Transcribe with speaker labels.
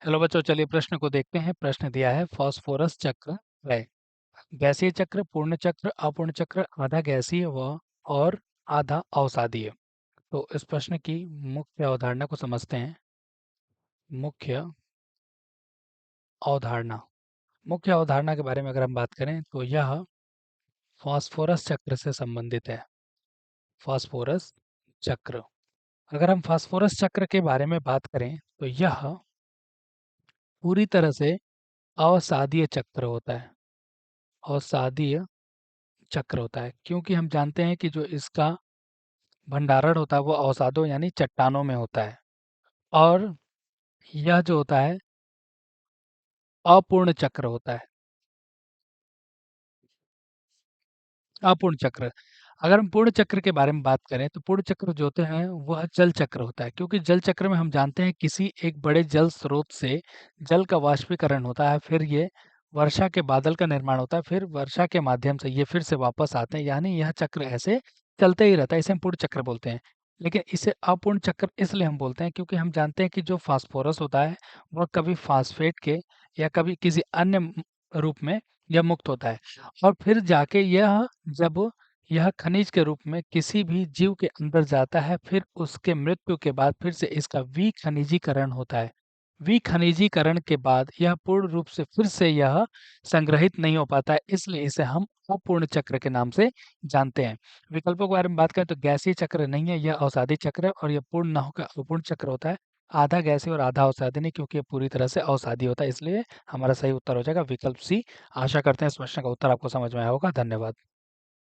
Speaker 1: Hello बच्चों, चलिए प्रश्न को देखते हैं। प्रश्न दिया है फास्फोरस चक्र है गैसीय चक्र, पूर्ण चक्र, अपूर्ण चक्र, आधा गैसीय व और आधा अवसादीय। तो इस प्रश्न की मुख्य अवधारणा को समझते हैं। मुख्य अवधारणा मुख्य अवधारणा के बारे में अगर हम बात करें तो यह फास्फोरस चक्र से संबंधित है। फास्फोरस चक्र, अगर हम फास्फोरस चक्र के बारे में बात करें तो यह पूरी तरह से अवसादीय चक्र होता है। अवसादीय चक्र होता है क्योंकि हम जानते हैं कि जो इसका भंडारण होता है वो अवसादों यानी चट्टानों में होता है। और यह जो होता है अपूर्ण चक्र होता है। अपूर्ण चक्र, अगर हम पूर्ण चक्र के बारे में बात करें तो पूर्ण चक्र जो होते हैं वह जल चक्र होता है, क्योंकि जल चक्र में हम जानते हैं किसी एक बड़े जल स्रोत से जल का वाष्पीकरण होता है, फिर ये वर्षा के बादल का निर्माण होता है, फिर वर्षा के माध्यम से ये फिर से वापस आते हैं, यानी यह चक्र ऐसे चलते ही रहता है। इसे हम पूर्ण चक्र बोलते हैं। लेकिन इसे अपूर्ण चक्र इसलिए हम बोलते हैं क्योंकि हम जानते हैं कि जो फास्फोरस होता है वह कभी फास्फेट के या कभी किसी अन्य रूप में यह मुक्त होता है, और फिर जाके यह जब यह खनिज के रूप में किसी भी जीव के अंदर जाता है, फिर उसके मृत्यु के बाद फिर से इसका विखनिजीकरण होता है। विखनिजीकरण के बाद यह पूर्ण रूप से फिर से यह संग्रहित नहीं हो पाता है, इसलिए इसे हम अपूर्ण चक्र के नाम से जानते हैं। विकल्पों के बारे में बात करें तो गैसीय चक्र नहीं है, यह अवसादी चक्र है, और यह पूर्ण न होकर अपूर्ण चक्र होता है। आधा गैसीय और आधा अवसादी नहीं, क्योंकि ये पूरी तरह से अवसादी होता है, इसलिए हमारा सही उत्तर हो जाएगा विकल्प सी। आशा करते हैं इस प्रश्न का उत्तर आपको समझ में आया होगा। धन्यवाद।